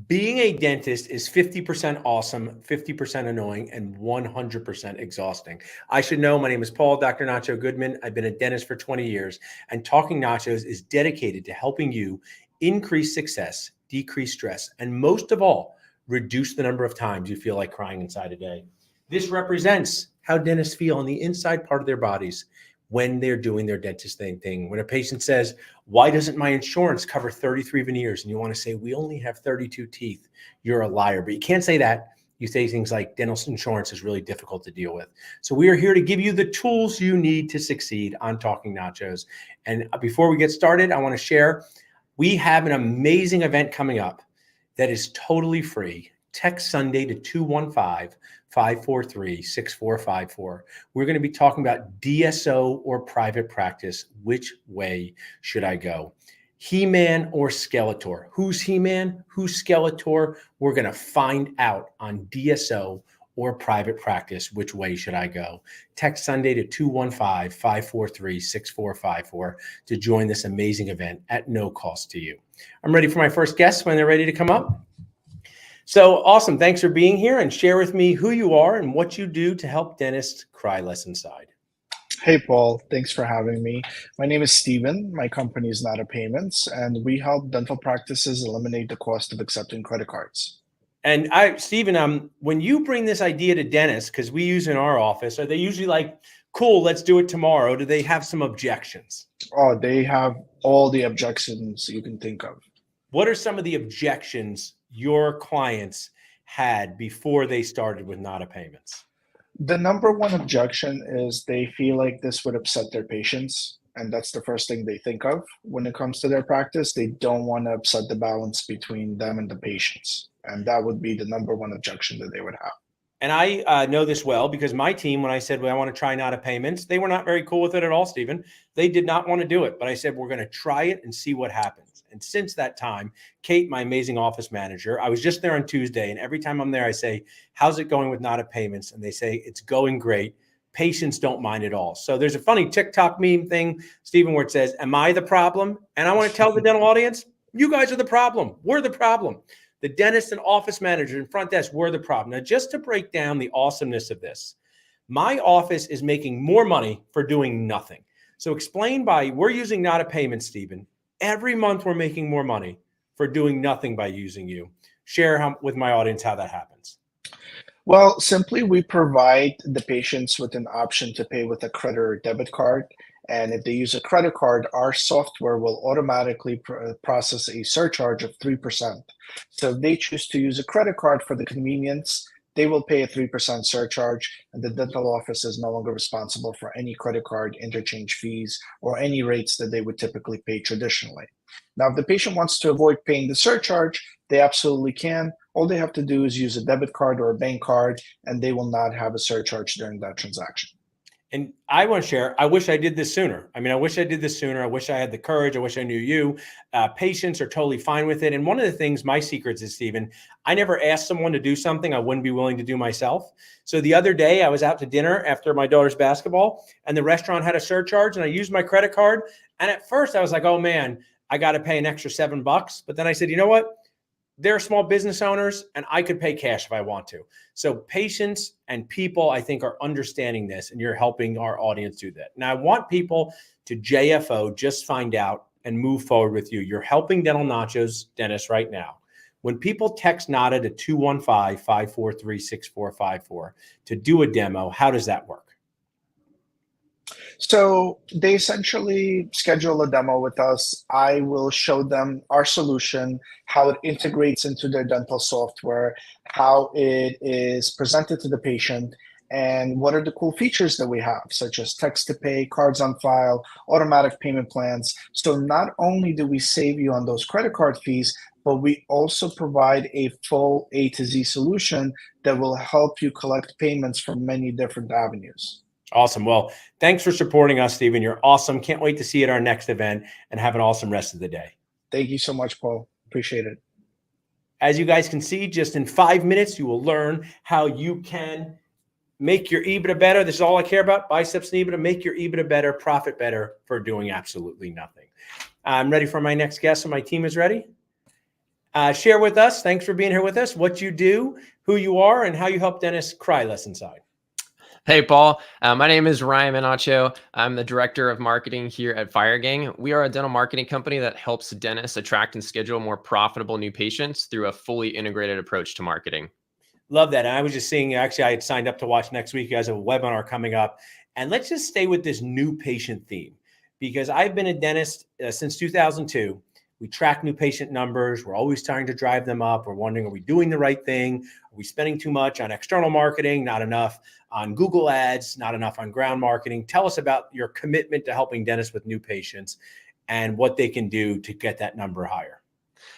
Being a dentist is 50% awesome, 50% annoying, and 100% exhausting. I should know. My name is Paul, Dr. Nacho Goodman. I've been a dentist for 20 years, and Talking Nachos is dedicated to helping you increase success, decrease stress, and most of all, reduce the number of times you feel like crying inside a day. This represents how dentists feel on the inside part of their bodies when they're doing their dentist thing. When a patient says, why doesn't my insurance cover 33 veneers? And you want to say, we only have 32 teeth. You're a liar, but you can't say that. You say things like dental insurance is really difficult to deal with. So we are here to give you the tools you need to succeed on Talking Nachos. And before we get started, I want to share, we have an amazing event coming up that is totally free. Text Sunday to 215-543-6454. We're going to be talking about DSO or private practice. Which way should I go? He-Man or Skeletor? Who's He-Man? Who's Skeletor? We're going to find out on DSO or private practice. Which way should I go? Text Sunday to 215-543-6454 to join this amazing event at no cost to you. I'm ready for my first guest when they're ready to come up. So awesome. Thanks for being here, and share with me who you are and what you do to help dentists cry less inside. Hey, Paul. Thanks for having me. My name is Steven. My company is Nacho Payments, and we help dental practices eliminate the cost of accepting credit cards. And Steven, when you bring this idea to dentists, because we use in our office, are they usually like, cool, let's do it tomorrow? Do they have some objections? Oh, they have all the objections you can think of. What are some of the objections your clients had before they started with Nacho Payments? The number one objection is they feel like this would upset their patients, and that's the first thing they think of when it comes to their practice. They don't want to upset the balance between them and the patients, and that would be the number one objection that they would have. And I know this well because my team, when I said, well, I want to try Nacho Payments, they were not very cool with it at all, Steven. They did not want to do it. But I said, we're going to try it and see what happens. And since that time, Kate, my amazing office manager, I was just there on Tuesday. And every time I'm there, I say, how's it going with Nacho Payments? And they say, it's going great. Patients don't mind at all. So there's a funny TikTok meme thing, Steven, where it says, am I the problem? And I want to tell the dental audience, you guys are the problem. We're the problem. The dentist and office manager and front desk were the problem. Now, just to break down the awesomeness of this, my office is making more money for doing nothing. So explain we're using Nacho Payments, Steven. Every month we're making more money for doing nothing by using you. Share with my audience how that happens. Well, simply we provide the patients with an option to pay with a credit or debit card. And if they use a credit card, our software will automatically process a surcharge of 3%. So if they choose to use a credit card for the convenience, they will pay a 3% surcharge, and the dental office is no longer responsible for any credit card interchange fees or any rates that they would typically pay traditionally. Now, if the patient wants to avoid paying the surcharge, they absolutely can. All they have to do is use a debit card or a bank card, and they will not have a surcharge during that transaction. And I want to share, I wish I did this sooner. I wish I did this sooner. I wish I had the courage. I wish I knew you. Patients are totally fine with it. And one of the things, my secrets is, Steven, I never asked someone to do something I wouldn't be willing to do myself. So the other day I was out to dinner after my daughter's basketball, and the restaurant had a surcharge, and I used my credit card. And at first I was like, oh man, I got to pay an extra $7. But then I said, you know what? They're small business owners, and I could pay cash if I want to. So patients and people, I think, are understanding this, and you're helping our audience do that. Now, I want people to JFO, just find out and move forward with you. You're helping Dental Nachos dentists right now. When people text NADA to 215-543-6454 to do a demo, how does that work? So they essentially schedule a demo with us. I will show them our solution, how it integrates into their dental software, how it is presented to the patient, and what are the cool features that we have, such as text to pay, cards on file, automatic payment plans. So not only do we save you on those credit card fees, but we also provide a full A to Z solution that will help you collect payments from many different avenues. Awesome. Well, thanks for supporting us, Steven. You're awesome. Can't wait to see you at our next event, and have an awesome rest of the day. Thank you so much, Paul. Appreciate it. As you guys can see, just in 5 minutes, you will learn how you can make your EBITDA better. This is all I care about, biceps and EBITDA. Make your EBITDA better, profit better for doing absolutely nothing. I'm ready for my next guest, and my team is ready. Share with us. Thanks for being here with us. What you do, who you are, and how you help dentists cry less inside. Hey, Paul. My name is Ryan Nacho. I'm the director of marketing here at FireGang. We are a dental marketing company that helps dentists attract and schedule more profitable new patients through a fully integrated approach to marketing. Love that. And I was just seeing, actually, I had signed up to watch next week. You guys have a webinar coming up. And let's just stay with this new patient theme, because I've been a dentist since 2002. We track new patient numbers. We're always trying to drive them up. We're wondering, are we doing the right thing? Are we spending too much on external marketing? Not enough on Google ads, not enough on ground marketing. Tell us about your commitment to helping dentists with new patients and what they can do to get that number higher.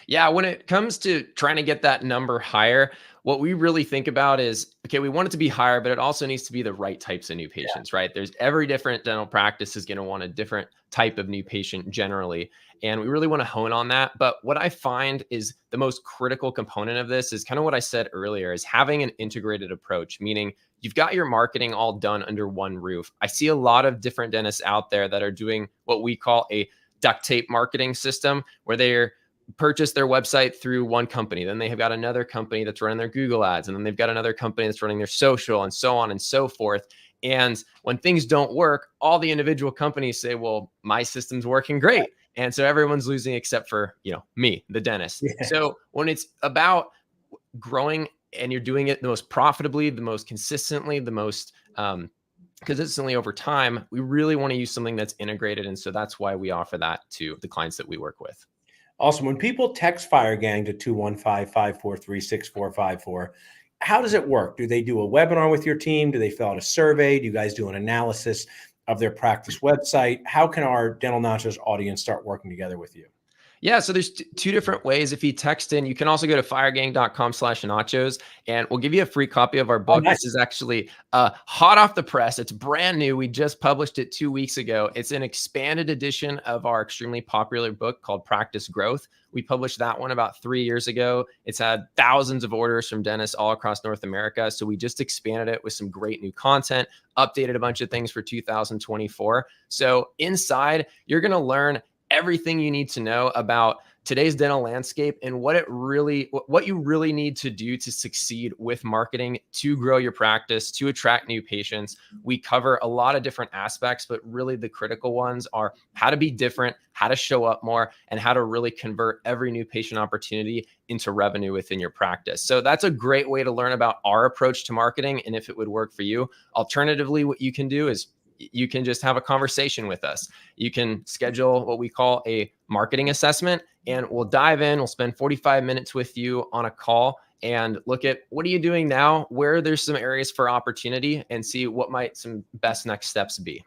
Yeah, when it comes to trying to get that number higher, what we really think about is, okay, we want it to be higher, but it also needs to be the right types of new patients, right? There's every different dental practice is going to want a different type of new patient generally. And we really want to hone on that. But what I find is the most critical component of this is kind of what I said earlier, is having an integrated approach, meaning you've got your marketing all done under one roof. I see a lot of different dentists out there that are doing what we call a duct tape marketing system, where they're purchase their website through one company. Then they have got another company that's running their Google ads. And then they've got another company that's running their social, and so on and so forth. And when things don't work, all the individual companies say, well, my system's working great. And so everyone's losing except for, me, the dentist. Yeah. So when it's about growing and you're doing it the most profitably, the most consistently, the most consistently over time, we really want to use something that's integrated. And so that's why we offer that to the clients that we work with. Awesome. When people text FireGang to 215-543-6454, how does it work? Do they do a webinar with your team? Do they fill out a survey? Do you guys do an analysis of their practice website? How can our Dental Nachos audience start working together with you? Yeah, so there's two different ways. If you text in, you can also go to firegang.com/nachos, and we'll give you a free copy of our book. Oh, nice. This is actually hot off the press. It's brand new. We just published it 2 weeks ago. It's an expanded edition of our extremely popular book called Practice Growth. We published that one about 3 years ago. It's had thousands of orders from dentists all across North America. So we just expanded it with some great new content, updated a bunch of things for 2024. So inside, you're going to learn everything you need to know about today's dental landscape and what you really need to do to succeed with marketing, to grow your practice, to attract new patients. We cover a lot of different aspects, but really the critical ones are how to be different, how to show up more, and how to really convert every new patient opportunity into revenue within your practice. So that's a great way to learn about our approach to marketing and if it would work for you. Alternatively, what you can do is you can just have a conversation with us. You can schedule what we call a marketing assessment, and we'll dive in. We'll spend 45 minutes with you on a call and look at what are you doing now, where there's some areas for opportunity, and see what might some best next steps be.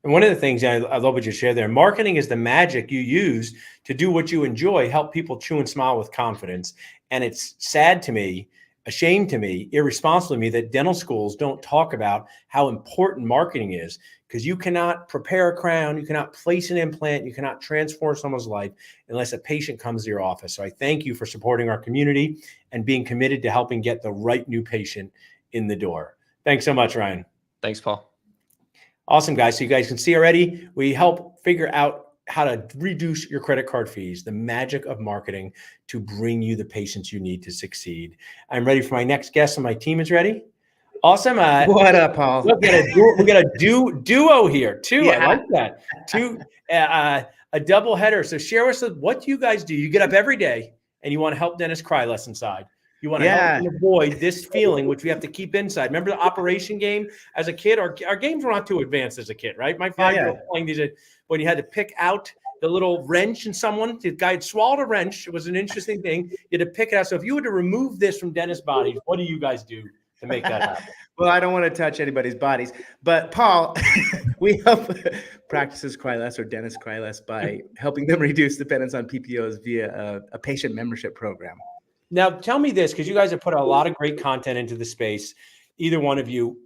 And one of the things I love what you share there, marketing is the magic you use to do what you enjoy, help people chew and smile with confidence. And it's sad to me, a shame to me, irresponsible to me that dental schools don't talk about how important marketing is, because you cannot prepare a crown, you cannot place an implant, you cannot transform someone's life unless a patient comes to your office. So I thank you for supporting our community and being committed to helping get the right new patient in the door. Thanks so much, Ryan. Thanks, Paul. Awesome, guys. So you guys can see already, we help figure out how to reduce your credit card fees, the magic of marketing to bring you the patients you need to succeed. I'm ready for my next guest, and my team is ready. Awesome. What up, Paul? We got a duo here too. Yeah. I like that. A double header. So share with us, what do you guys do? You get up every day and you want to help dentists cry less inside. You want to help them avoid this feeling, which we have to keep inside. Remember the operation game as a kid? Our games were not too advanced as a kid, right? My 5-year-old playing these, when you had to pick out the little wrench in someone, the guy had swallowed a wrench. It was an interesting thing. You had to pick it out. So if you were to remove this from dentist bodies, what do you guys do to make that happen? Well, I don't want to touch anybody's bodies, but Paul, we help practices cry less or dentists cry less by helping them reduce dependence on PPOs via a patient membership program. Now, tell me this, because you guys have put a lot of great content into the space, either one of you.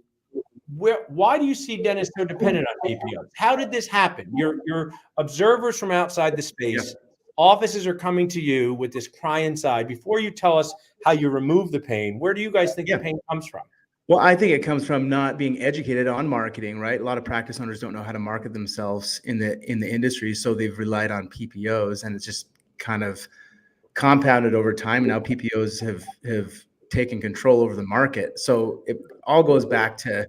Why do you see dentists so dependent on PPOs? How did this happen? You're observers from outside the space. Yeah. Offices are coming to you with this cry inside. Before you tell us how you remove the pain, where do you guys think the pain comes from? Well, I think it comes from not being educated on marketing, right? A lot of practice owners don't know how to market themselves in the industry, so they've relied on PPOs, and it's just kind of compounded over time, and now PPOs have taken control over the market. So it all goes back to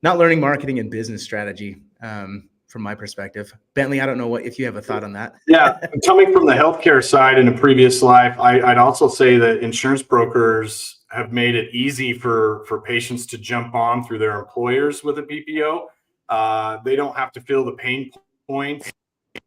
not learning marketing and business strategy, from my perspective. Bentley, I don't know if you have a thought on that. Yeah, coming from the healthcare side in a previous life, I'd also say that insurance brokers have made it easy for patients to jump on through their employers with a PPO. They don't have to feel the pain points,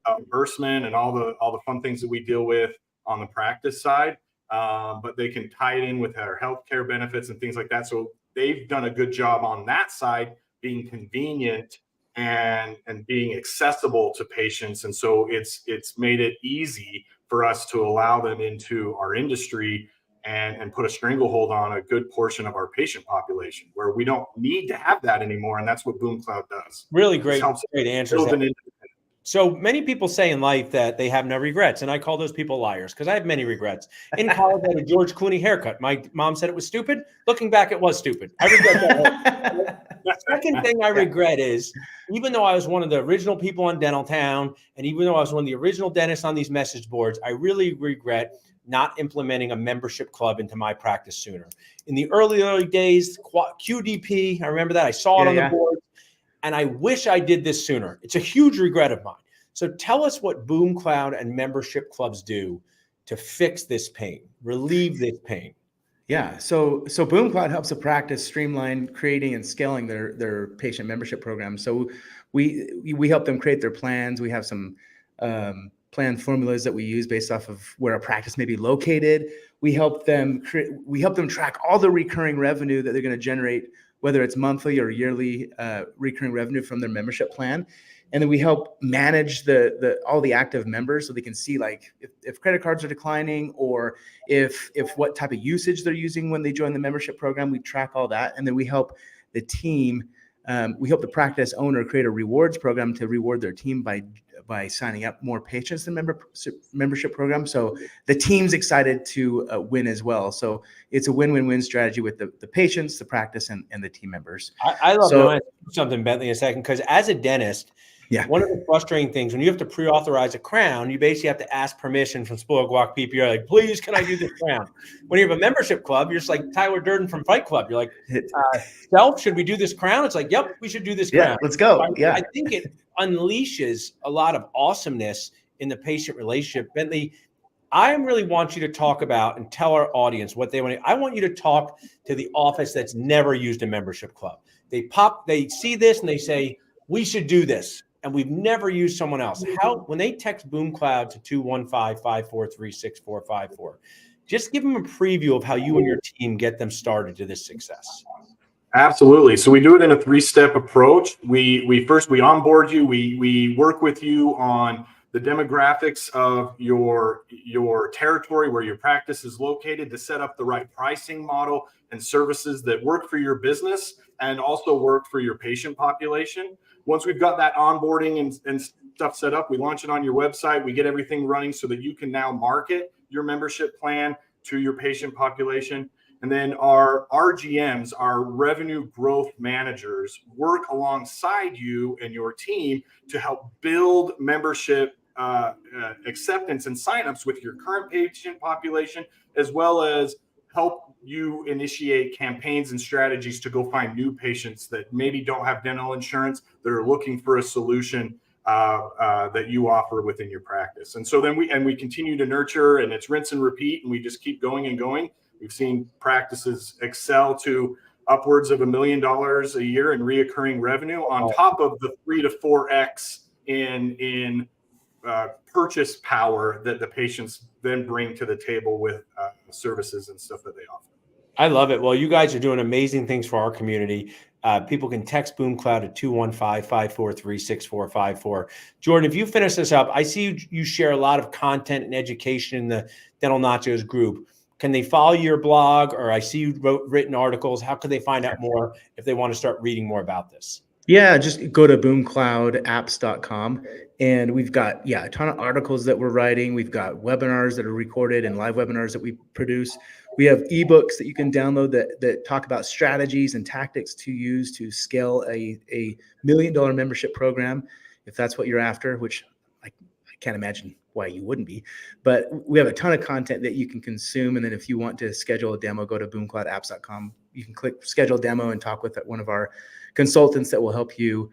reimbursement, and all the fun things that we deal with on the practice side. But they can tie it in with our healthcare benefits and things like that. So they've done a good job on that side, being convenient and being accessible to patients. And so it's made it easy for us to allow them into our industry and put a stranglehold on a good portion of our patient population, where we don't need to have that anymore. And that's what BoomCloud does. Really great answers. Build an So many people say in life that they have no regrets, and I call those people liars because I have many regrets. In college, I had a George Clooney haircut. My mom said it was stupid. Looking back, it was stupid. I regret that. The second thing I regret is, even though I was one of the original people on Dental Town, and even though I was one of the original dentists on these message boards, I really regret not implementing a membership club into my practice sooner. In the early days, QDP, I remember that. I saw it on the board. And I wish I did this sooner. It's a huge regret of mine. So tell us what BoomCloud and membership clubs do to fix this pain, relieve this pain. Yeah. So BoomCloud helps a practice streamline creating and scaling their patient membership program. So we help them create their plans. We have some plan formulas that we use based off of where a practice may be located. We help them track all the recurring revenue that they're going to generate, whether it's monthly or yearly recurring revenue from their membership plan. And then we help manage all the active members, so they can see like if credit cards are declining, or if what type of usage they're using when they join the membership program. We track all that. And then we help the team, we help the practice owner create a rewards program to reward their team by signing up more patients in the membership program. So the team's excited to win as well. So it's a win-win-win strategy with the patients, the practice, and the team members. I love something, Bentley, in a second, because as a dentist, one of the frustrating things, when you have to pre-authorize a crown, you basically have to ask permission from Spoil Guac PPO, like, please, can I do this crown? When you have a membership club, you're just like Tyler Durden from Fight Club. You're like, Self, should we do this crown? It's like, yep, we should do this crown. Let's go. I think it unleashes a lot of awesomeness in the patient relationship. Bentley, I really want you to talk about and tell our audience what they want. I want you to talk to the office that's never used a membership club. They see this and they say, we should do this. And we've never used someone else. When they text BoomCloud to 215-543-6454, just give them a preview of how you and your team get them started to this success. Absolutely. So we do it in a 3-step approach. We first onboard you. We work with you on the demographics of your territory, where your practice is located, to set up the right pricing model and services that work for your business and also work for your patient population. Once we've got that onboarding and stuff set up, we launch it on your website. We get everything running so that you can now market your membership plan to your patient population. And then our RGMs, our revenue growth managers, work alongside you and your team to help build membership acceptance and signups with your current patient population, as well as help you initiate campaigns and strategies to go find new patients that maybe don't have dental insurance, that are looking for a solution that you offer within your practice. And so then we continue to nurture, and it's rinse and repeat, and we just keep going and going. We've seen practices excel to upwards of $1 million a year in reoccurring revenue, on top of the 3 to 4x in purchase power that the patients then bring to the table with services and stuff that they offer. I love it. Well, you guys are doing amazing things for our community. People can text BoomCloud at 215-543-6454. Jordan, if you finish this up, I see you share a lot of content and education in the Dental Nachos group. Can they follow your blog, or I see you written articles? How can they find out more if they want to start reading more about this? Yeah, just go to boomcloudapps.com, and we've got a ton of articles that we're writing. We've got webinars that are recorded and live webinars that we produce. We have ebooks that you can download that talk about strategies and tactics to use to scale a $1 million membership program, if that's what you're after, which I can't imagine why you wouldn't be. But we have a ton of content that you can consume. And then if you want to schedule a demo, go to boomcloudapps.com. You can click schedule demo and talk with one of our consultants that will help you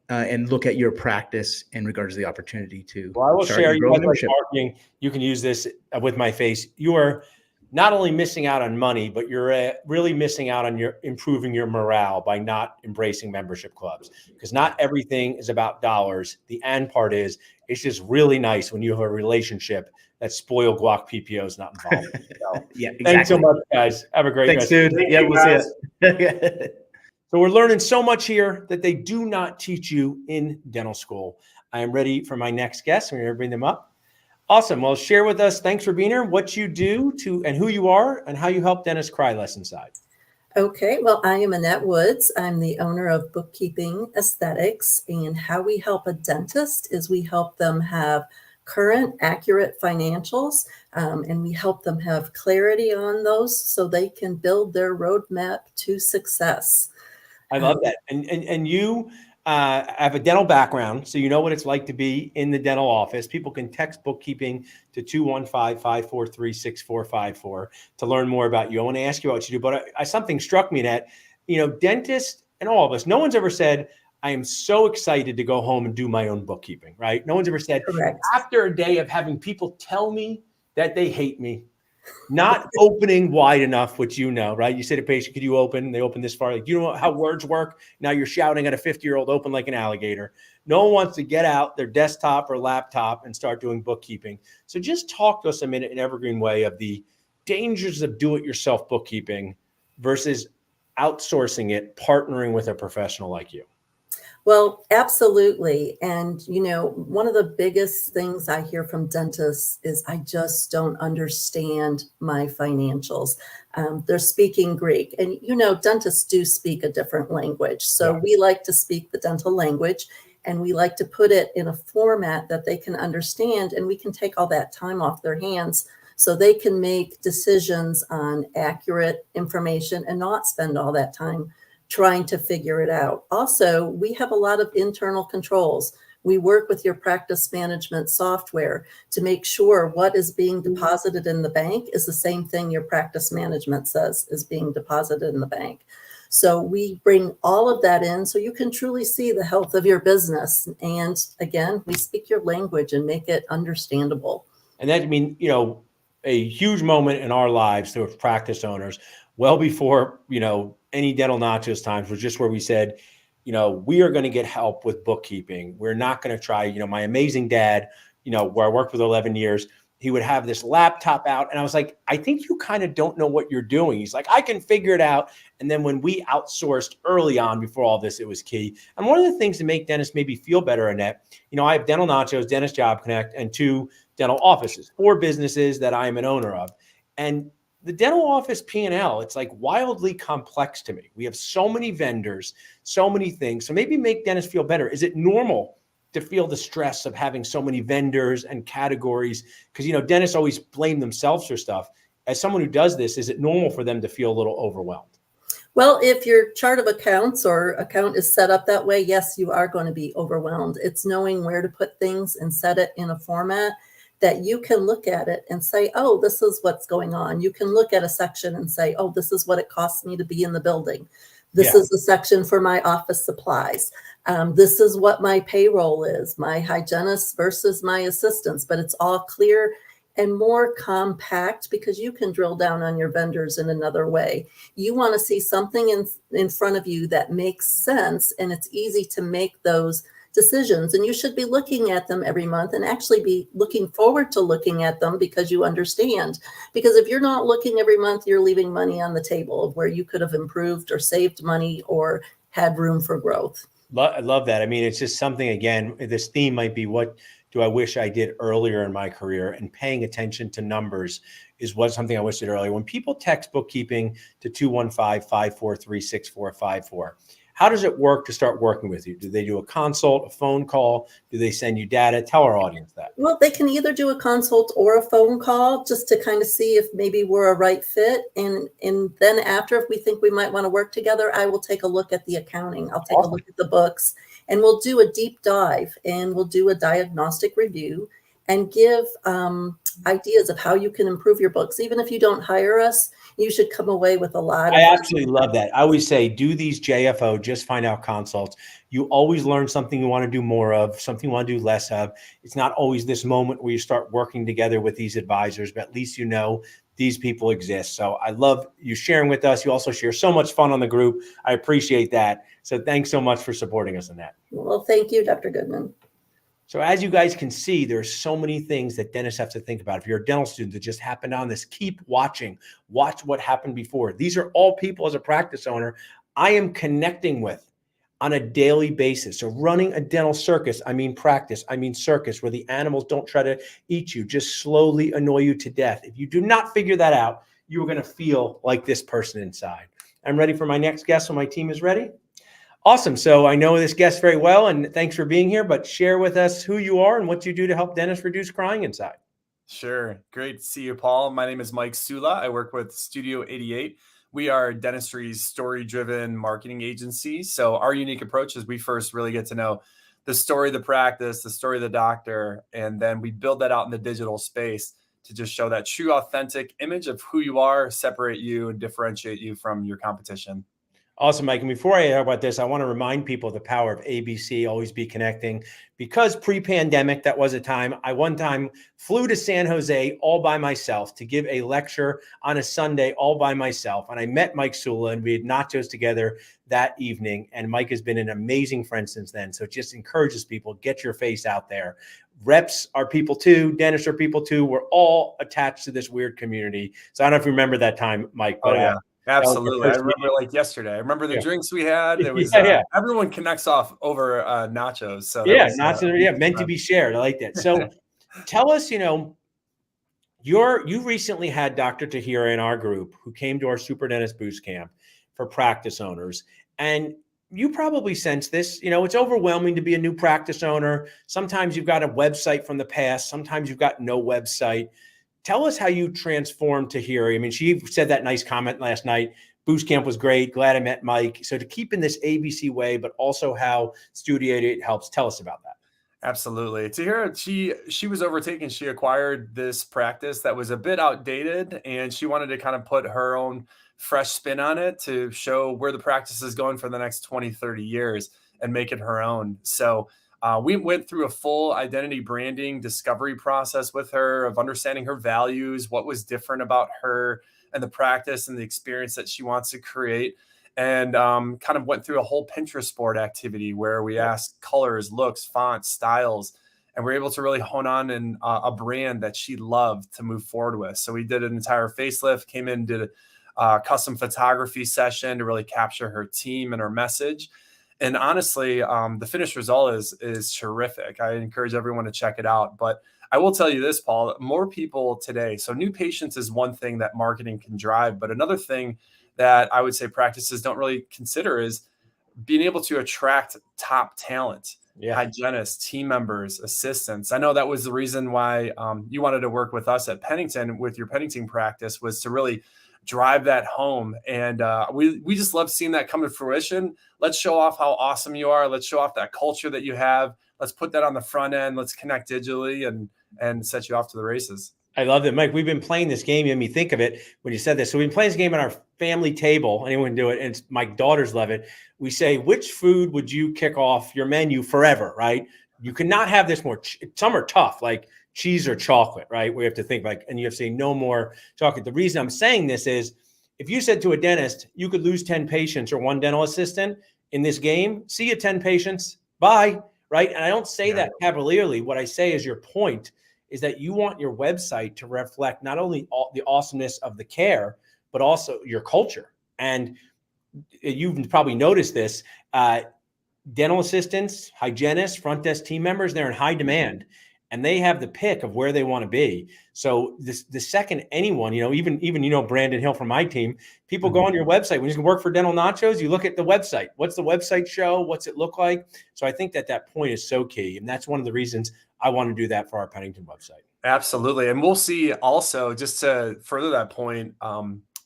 and look at your practice in regards to the opportunity to Well, I will start share, your you grow guys like membership. marketing, you can use this with my face. You are not only missing out on money, but you're really missing out on your improving your morale by not embracing membership clubs, because not everything is about dollars. The and part is it's just really nice when you have a relationship that spoiled guac PPO is not involved. So, Yeah, exactly. thanks so much, guys. Have a great Thanks, rest. dude. Thank Yeah, you, we'll guys. see it. So we're learning so much here that they do not teach you in dental school. I am ready for my next guest. We're going to bring them up. Awesome. Well, share with us, thanks for being here, what you do and who you are and how you help dentists cry less inside. Okay, well, I am Annette Woods. I'm the owner of Bookkeeping Aesthetics, and how we help a dentist is we help them have current, accurate financials, and we help them have clarity on those so they can build their roadmap to success. I love that. And you have a dental background, so you know what it's like to be in the dental office. People can text bookkeeping to 215-543-6454 to learn more about you. I want to ask you what you do, but something struck me that, dentists and all of us, no one's ever said, I am so excited to go home and do my own bookkeeping, right? No one's ever said, Correct. after a day of having people tell me that they hate me, not opening wide enough, which right? You say to a patient, could you open? They open this far. Like, you know how words work? Now you're shouting at a 50-year-old, open like an alligator. No one wants to get out their desktop or laptop and start doing bookkeeping. So just talk to us a minute in evergreen way of the dangers of do-it-yourself bookkeeping versus outsourcing it, partnering with a professional like you. Well, absolutely. And, one of the biggest things I hear from dentists is I just don't understand my financials. They're speaking Greek, and, dentists do speak a different language. So we like to speak the dental language, and we like to put it in a format that they can understand, and we can take all that time off their hands so they can make decisions on accurate information and not spend all that time trying to figure it out. Also, we have a lot of internal controls. We work with your practice management software to make sure what is being deposited in the bank is the same thing your practice management says is being deposited in the bank. So we bring all of that in so you can truly see the health of your business. And again, we speak your language and make it understandable. And that, a huge moment in our lives to practice owners, well before, any dental nachos times, was just where we said, we are going to get help with bookkeeping. We're not going to try, my amazing dad, where I worked with 11 years, he would have this laptop out. And I was like, I think you kind of don't know what you're doing. He's like, I can figure it out. And then when we outsourced early on before all this, it was key. And one of the things to make dentists maybe feel better, Annette, I have Dental Nachos, Dentist Job Connect, and 2 dental offices, 4 businesses that I am an owner of. And the dental office P&L, it's like wildly complex to me. We have so many vendors, so many things. So maybe make dentists feel better. Is it normal to feel the stress of having so many vendors and categories? Because, dentists always blame themselves for stuff. As someone who does this, is it normal for them to feel a little overwhelmed? Well, if your chart of accounts or account is set up that way, yes, you are going to be overwhelmed. It's knowing where to put things and set it in a format that you can look at it and say, oh, this is what's going on. You can look at a section and say, oh, this is what it costs me to be in the building. This is the section for my office supplies. This is what my payroll is, my hygienist versus my assistants, but it's all clear and more compact because you can drill down on your vendors in another way. You want to see something in front of you that makes sense, and it's easy to make those decisions. And you should be looking at them every month and actually be looking forward to looking at them because you understand. Because if you're not looking every month, you're leaving money on the table of where you could have improved or saved money or had room for growth. I love that. It's just something, again, this theme might be, what do I wish I did earlier in my career? And paying attention to numbers is something I wish I did earlier. When people text bookkeeping to 215-543-6454, how does it work to start working with you? Do they do a consult, a phone call? Do they send you data? Tell our audience that. Well, they can either do a consult or a phone call just to kind of see if maybe we're a right fit. And then after, if we think we might want to work together, I will take a look at the accounting. I'll take a look at the books, and we'll do a deep dive, and we'll do a diagnostic review. and give ideas of how you can improve your books. Even if you don't hire us, you should come away with a lot. I absolutely love that. I always say, do these JFO, just find out consults. You always learn something you want to do more of, something you want to do less of. It's not always this moment where you start working together with these advisors, but at least you know these people exist. So I love you sharing with us. You also share so much fun on the group. I appreciate that. So thanks so much for supporting us in that. Well, thank you, Dr. Goodman. So as you guys can see, there's so many things that dentists have to think about. If you're a dental student that just happened on this, keep watching. Watch what happened before. These are all people as a practice owner I am connecting with on a daily basis. So running a dental circus, I mean practice, I mean circus, where the animals don't try to eat you, just slowly annoy you to death. If you do not figure that out, you're going to feel like this person inside. I'm ready for my next guest, so my team is ready. Awesome. So I know this guest very well, and thanks for being here, but share with us who you are and what you do to help dentists reduce crying inside. Sure. Great to see you, Paul. My name is Mike Sula. I work with Studio 88. We are dentistry's story-driven marketing agency. So our unique approach is we first really get to know the story of the practice, the story of the doctor, and then we build that out in the digital space to just show that true, authentic image of who you are, separate you, and differentiate you from your competition. Awesome, Mike. And before I talk about this, I want to remind people of the power of ABC, always be connecting, because pre-pandemic, that was a time. I one time flew to San Jose all by myself to give a lecture on a Sunday all by myself. And I met Mike Sula and we had nachos together that evening. And Mike has been an amazing friend since then. So it just encourages people, get your face out there. Reps are people too. Dentists are people too. We're all attached to this weird community. So I don't know if you remember that time, Mike, but yeah. Absolutely. I remember meeting. Like yesterday. I remember the drinks we had. It was everyone connects off over nachos. So nachos, meant to be shared. I like that. So tell us, you recently had Dr. Tahira in our group who came to our Super Dentist Boost Camp for practice owners. And you probably sense this, it's overwhelming to be a new practice owner. Sometimes you've got a website from the past. Sometimes you've got no website. Tell us how you transformed Tahira. I mean, she said that nice comment last night. Boost Camp was great. Glad I met Mike. So to keep in this ABC way, but also how Studio 88 helps. Tell us about that. Absolutely. Tahira, she was overtaken. She acquired this practice that was a bit outdated, and she wanted to kind of put her own fresh spin on it to show where the practice is going for the next 20, 30 years and make it her own. So we went through a full identity branding discovery process with her of understanding her values, what was different about her and the practice and the experience that she wants to create. And kind of went through a whole Pinterest board activity where we asked colors, looks, fonts, styles, and we're able to really hone on in a brand that she loved to move forward with. So we did an entire facelift, came in, did a custom photography session to really capture her team and her message. And honestly, the finished result is terrific. I encourage everyone to check it out. But I will tell you this, Paul, more people today. So new patients is one thing that marketing can drive. But another thing that I would say practices don't really consider is being able to attract top talent, hygienists, team members, assistants. I know that was the reason why you wanted to work with us at Pennington with your Pennington practice, was to really drive that home. And we just love seeing that come to fruition. Let's show off how awesome you are. Let's show off that culture that you have. Let's put that on the front end. Let's connect digitally and set you off to the races. I love it, Mike. We've been playing this game. You made me think of it when you said this. So we've been playing this game at our family table. Anyone can do it. And my daughters love it. We say, which food would you kick off your menu forever, right? You cannot have this more. Some are tough, like cheese or chocolate, right? We have to think and you have to say no more chocolate. The reason I'm saying this is if you said to a dentist, you could lose 10 patients or one dental assistant in this game, see you 10 patients, bye, right? And I don't say that cavalierly. What I say is your point is that you want your website to reflect not only the awesomeness of the care, but also your culture. And you've probably noticed this, dental assistants, hygienists, front desk team members, they're in high demand and they have the pick of where they want to be. So the second anyone, even Brandon Hill from my team, people go on your website. When you work for Dental Nachos, you look at the website. What's the website show? What's it look like? So I think that point is so key. And that's one of the reasons I want to do that for our Pennington website. Absolutely. And we'll see also, just to further that point,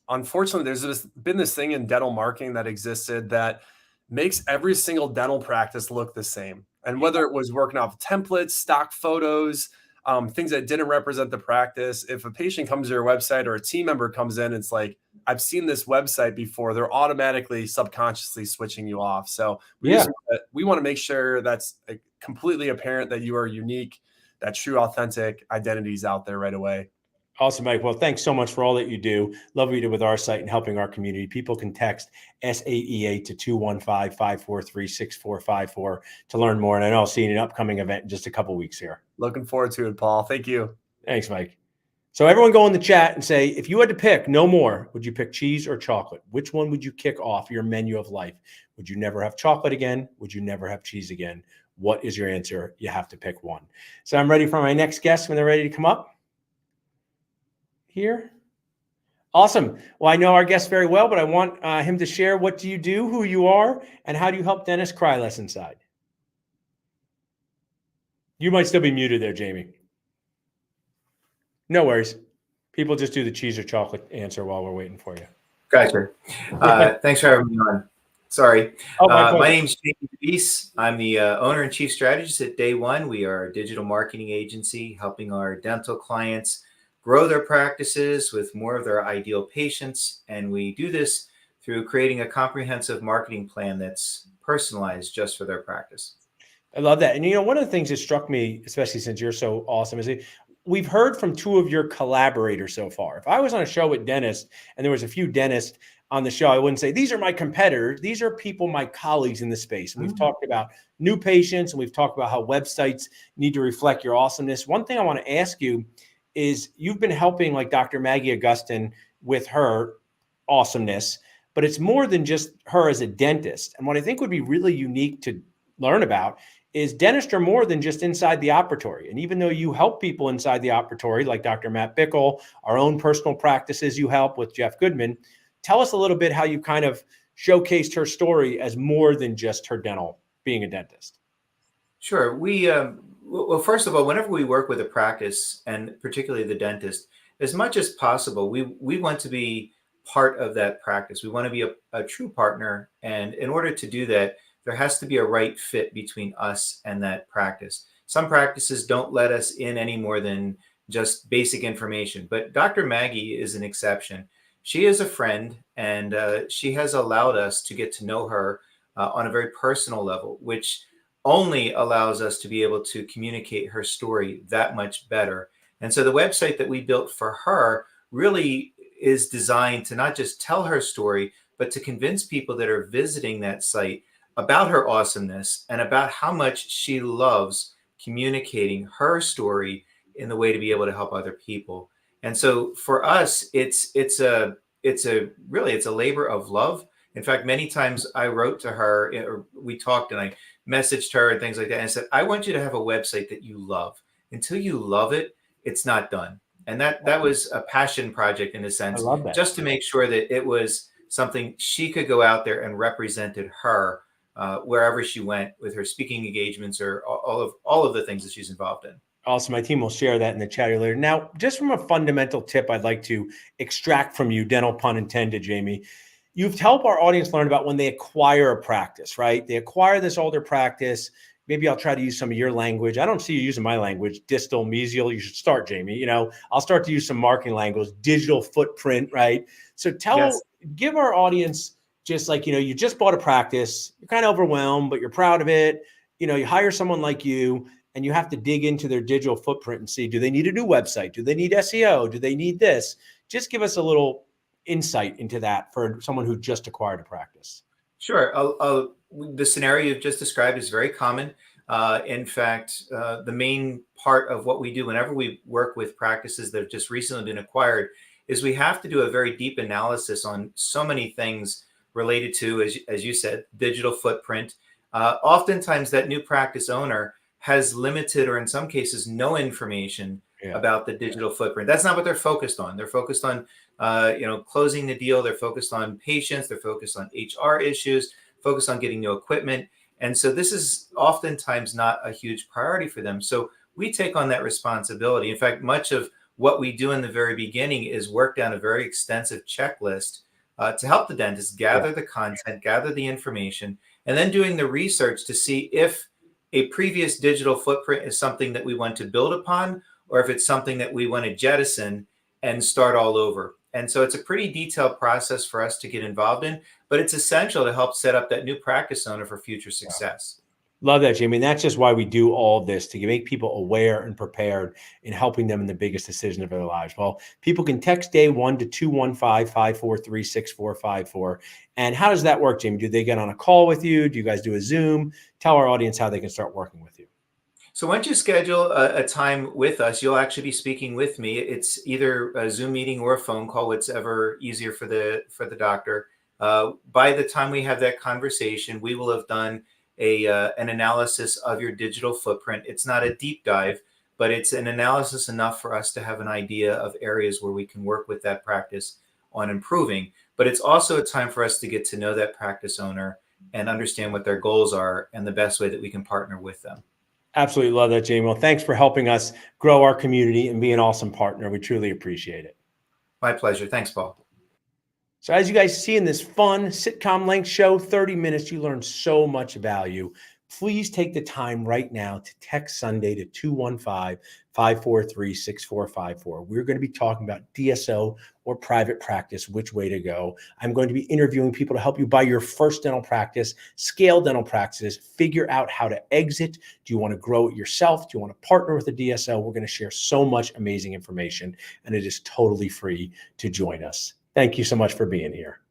unfortunately, there's been this thing in dental marketing that existed that makes every single dental practice look the same. And whether it was working off templates, stock photos, things that didn't represent the practice. If a patient comes to your website or a team member comes in, it's like, I've seen this website before, they're automatically subconsciously switching you off. So we want to make sure that's completely apparent that you are unique, that true authentic identity is out there right away. Awesome, Mike. Well, thanks so much for all that you do. Love what you do with our site and helping our community. People can text SAEA to 215-543-6454 to learn more. And I know I'll see you in an upcoming event in just a couple weeks here. Looking forward to it, Paul. Thank you. Thanks, Mike. So everyone go in the chat and say, if you had to pick no more, would you pick cheese or chocolate? Which one would you kick off your menu of life? Would you never have chocolate again? Would you never have cheese again? What is your answer? You have to pick one. So I'm ready for my next guest when they're ready to come up here. Awesome. Well, I know our guest very well, but I want him to share, what do you do, who you are, and how do you help dentists cry less inside? You might still be muted there, Jamie. No worries. People just do the cheese or chocolate answer while we're waiting for you. Gotcha. Thanks for having me on. Sorry. Oh, my name's Jamie Deese. I'm the owner and chief strategist at Day One. We are a digital marketing agency helping our dental clients grow their practices with more of their ideal patients. And we do this through creating a comprehensive marketing plan that's personalized just for their practice. I love that. And, you know, one of the things that struck me, especially since you're so awesome, is that we've heard from two of your collaborators so far. If I was on a show with dentists and there was a few dentists on the show, I wouldn't say, these are my competitors. These are people, my colleagues in the space. And we've talked about new patients, and we've talked about how websites need to reflect your awesomeness. One thing I want to ask you is, you've been helping like Dr. Maggie Augustin with her awesomeness, but it's more than just her as a dentist. And what I think would be really unique to learn about is dentists are more than just inside the operatory. And even though you help people inside the operatory, like Dr. Matt Bickle, our own personal practices you help with Jeff Goodman, tell us a little bit how you kind of showcased her story as more than just her dental, being a dentist. Sure. Well, first of all, whenever we work with a practice, and particularly the dentist, as much as possible, we want to be part of that practice. We want to be a true partner. And in order to do that, there has to be a right fit between us and that practice. Some practices don't let us in any more than just basic information, but Dr. Maggie is an exception. She is a friend, and she has allowed us to get to know her on a very personal level, which only allows us to be able to communicate her story that much better. And so the website that we built for her really is designed to not just tell her story, but to convince people that are visiting that site about her awesomeness and about how much she loves communicating her story in the way to be able to help other people. And so for us, it's a labor of love. In fact, many times I wrote to her, or we talked, and I messaged her and things like that, and said, I want you to have a website that you love. Until you love it, it's not done. And that was a passion project in a sense, just to make sure that it was something she could go out there and represented her wherever she went with her speaking engagements or all of the things that she's involved in. Awesome. My team will share that in the chat later. Now, just from a fundamental tip I'd like to extract from you, dental pun intended, Jamie, you've helped our audience learn about when they acquire a practice, right? They acquire this older practice. Maybe I'll try to use some of your language. I don't see you using my language, distal, mesial. You should start, Jamie. You know, I'll start to use some marketing language, digital footprint, right? So give our audience, just like, you know, you just bought a practice, you're kind of overwhelmed, but you're proud of it. You know, you hire someone like you, and you have to dig into their digital footprint and see, do they need a new website? Do they need SEO? Do they need this? Just give us a little insight into that for someone who just acquired a practice. Sure. The scenario you've just described is very common. In fact, the main part of what we do whenever we work with practices that have just recently been acquired is we have to do a very deep analysis on so many things related to, as you said, digital footprint. Oftentimes that new practice owner has limited, or in some cases, no information about the digital footprint. That's not what they're focused on. They're focused on, closing the deal. They're focused on patients. They're focused on HR issues, focused on getting new equipment. And so this is oftentimes not a huge priority for them. So we take on that responsibility. In fact, much of what we do in the very beginning is work down a very extensive checklist to help the dentist gather the content, gather the information, and then doing the research to see if a previous digital footprint is something that we want to build upon, or if it's something that we want to jettison and start all over. And so it's a pretty detailed process for us to get involved in, but it's essential to help set up that new practice owner for future success. Love that, Jamie. And that's just why we do all of this, to make people aware and prepared in helping them in the biggest decision of their lives. Well, people can text day one to 215-543-6454. And how does that work, Jamie? Do they get on a call with you? Do you guys do a Zoom? Tell our audience how they can start working with you. So once you schedule a time with us, you'll actually be speaking with me. It's either a Zoom meeting or a phone call, whatever easier for the doctor. By the time we have that conversation, we will have done an analysis of your digital footprint. It's not a deep dive, but it's an analysis enough for us to have an idea of areas where we can work with that practice on improving. But it's also a time for us to get to know that practice owner and understand what their goals are and the best way that we can partner with them. Absolutely love that, Jamie. Well, thanks for helping us grow our community and be an awesome partner. We truly appreciate it. My pleasure. Thanks, Paul. So as you guys see in this fun sitcom length show, 30 minutes, you learn so much value. Please take the time right now to text Sunday to 215-543-6454. We're going to be talking about DSO or private practice, which way to go. I'm going to be interviewing people to help you buy your first dental practice, scale dental practices, figure out how to exit. Do you want to grow it yourself? Do you want to partner with a DSO? We're going to share so much amazing information, and it is totally free to join us. Thank you so much for being here.